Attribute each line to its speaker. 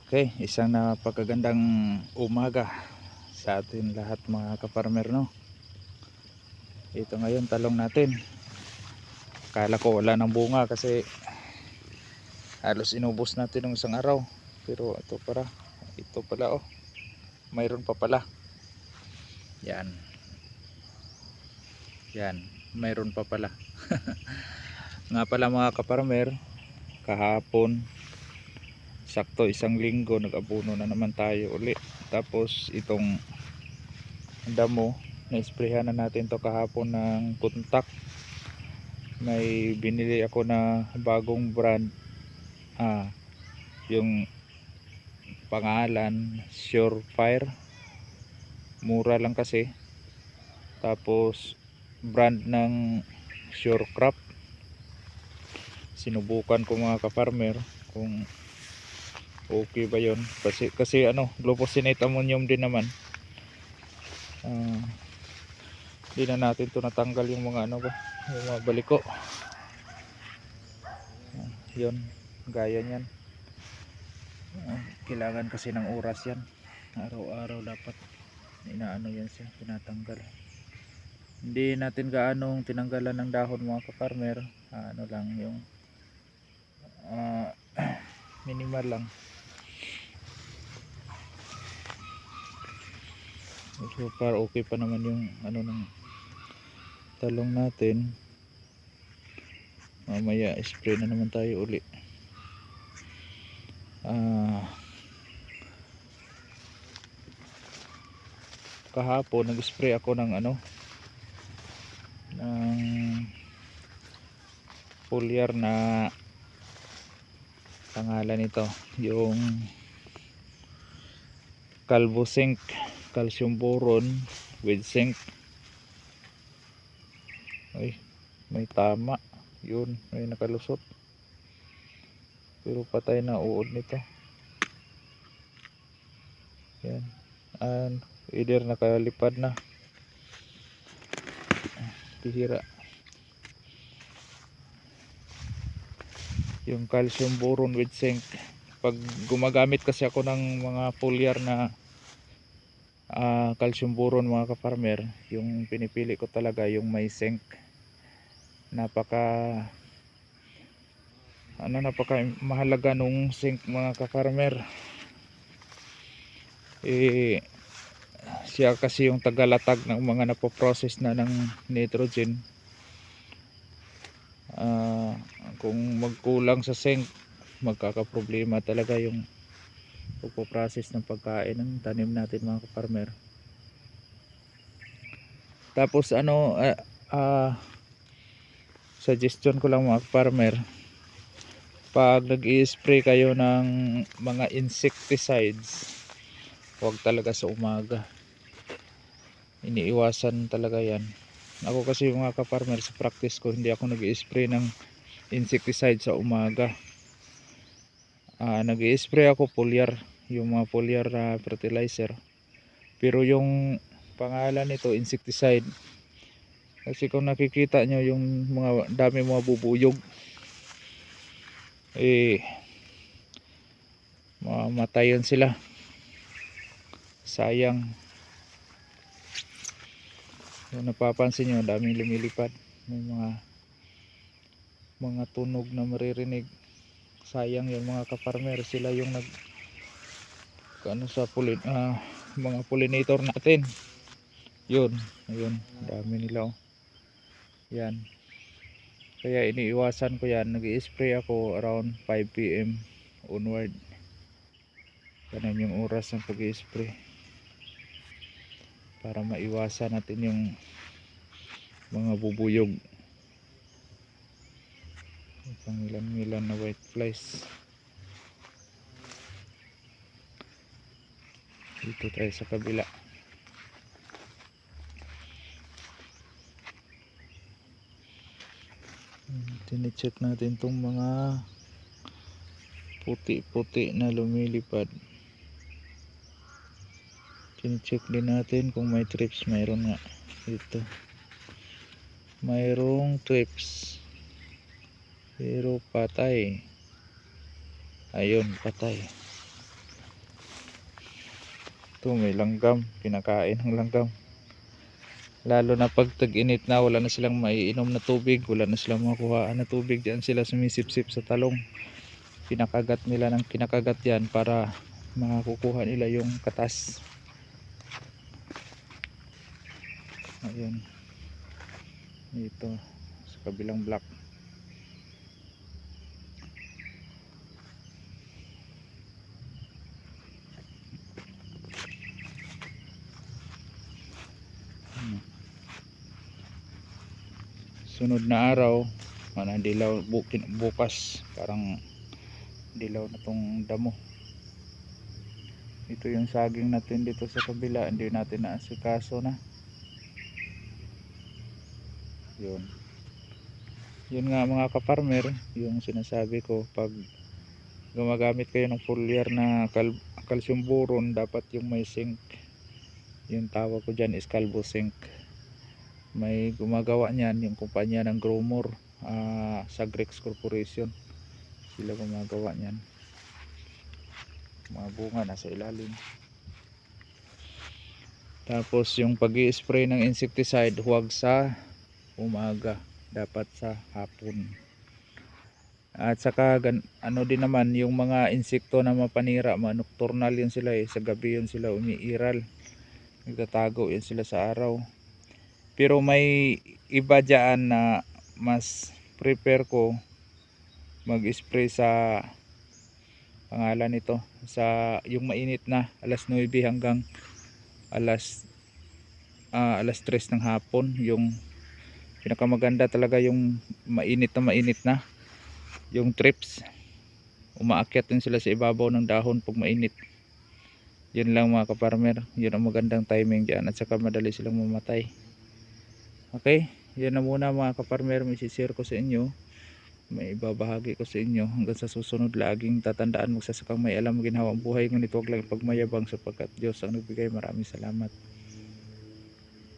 Speaker 1: Okay, isang napakagandang umaga sa atin lahat mga kaparmer, no. Ito ngayon talong natin. Akala ko wala ng bunga kasi halos inubos natin ng isang araw. Pero ito pala oh. Mayroon pa pala. Yan. Yan, mayroon pa pala. Nga pala mga kaparmer, kahapon sakto isang linggo nag-abono na naman tayo uli. Tapos itong damo na-sprayhan na natin to kahapon ng kontak. May binili ako na bagong brand, yung pangalan Surefire, mura lang kasi. Tapos brand ng Surecrop. Sinubukan ko mga kafarmer kung okay ba yon, kasi glufosinate ammonium din naman. Hindi na natin to natanggal yung mga yung mga baliko. Yun, gaya niyan. Kailangan kasi ng oras yan, araw-araw dapat yan siya, tinatanggal. Hindi natin gaanong tinanggalan ng dahon mga kafarmer, lang yung minimal lang. So far okay pa naman yung ng talong natin. Mamaya spray na naman tayo uli. Kahapon nag-spray ako ng ng foliar na pangalan nito, yung Calvo Zinc calcium boron with zinc. Ay, may tama yun, may nakalusot pero patay na uod nito. Yan, either nakalipad na, bihira. Yung calcium boron with zinc, pag gumagamit kasi ako ng mga foliar na calcium boron mga kafarmer, yung pinipili ko talaga yung may zinc. Napaka mahalaga nung zinc mga kafarmer. Siya kasi yung tagalatag ng mga napoprocess na ng nitrogen. Kung magkulang sa zinc, magkakaproblema talaga yung pagpoprocess ng pagkain ng tanim natin mga kafarmer. Tapos suggestion ko lang mga farmer, pag nag-i-spray kayo ng mga insecticides, huwag talaga sa umaga. Iniiwasan talaga yan. Ako kasi mga ka-farmer, sa practice ko hindi ako nag-i-spray ng insecticide sa umaga. Nag-i-spray ako foliar, yung mga foliar na fertilizer. Pero yung pangalan nito insecticide, kasi kung nakikita nyo yung mga dami mga bubuyog, mamatayon sila, sayang. Kung napapansin nyo, daming lumilipad, may mga tunog na maririnig. Sayang yung mga ka-farmer, sila yung sa mga pollinator natin. Ayun, dami nila yan. Kaya iniiwasan ko yan, nag-i-spray ako around 5 PM onward. Ganun yung oras ng pag-i-spray, para maiwasan natin yung mga bubuyog, pangilan-ngilan na white flies. Dito tayo sa kabila. Tine-check natin tong mga puti-puti na lumilipad. Tine-check din natin kung may trips. Mayroon nga dito, mayroong trips pero patay. Ayun, patay. Ito may langgam, kinakain ng langgam. Lalo na pag tag-init na, wala na silang maiinom na tubig, wala na silang makuhaan na tubig, diyan sila sumisip-sip sa talong. Kinakagat nila ng kinakagat yan para makakukuha nila yung katas. Ayun, dito sa kabilang block. Sunod na araw, dilaw bukas, parang dilaw na tong damo. Ito yung saging natin dito sa kabila, hindi natin naasikaso na. Yun nga mga kaparmer, yung sinasabi ko, pag gumagamit kayo ng foliar na calcium boron, dapat yung may zinc. Yung tawag ko dyan is calvo zinc. May gumagawa niyan yung kumpanya ng Growmore, Sagrex Corporation, sila gumagawa niyan. Mga bunga nasa ilalim. Tapos yung pag-i-spray ng insecticide, huwag sa umaga, dapat sa hapon. At saka ano din naman, yung mga insekto na mapanira, nocturnal yun sila sa gabi yun sila umiiral, nagtatago yun sila sa araw. Pero may iba dyan na mas prepare ko mag-spray sa pangalan nito, sa yung mainit na alas 9 hanggang alas 3 ng hapon. Yung pinakamaganda talaga yung mainit na yung trips, umaakyat din sila sa ibabaw ng dahon pag mainit. Yun lang mga kaparmer, yun ang magandang timing dyan, at saka madali silang mamatay. Okay, yun na muna mga kaparmer, may share ko sa inyo, may ibabahagi ko sa inyo. Hanggang sa susunod, laging tatandaan, magsasakang may alam ginhawang buhay, ngunit huwag lang ipagmayabang sapagkat Diyos ang nagbigay. Maraming salamat.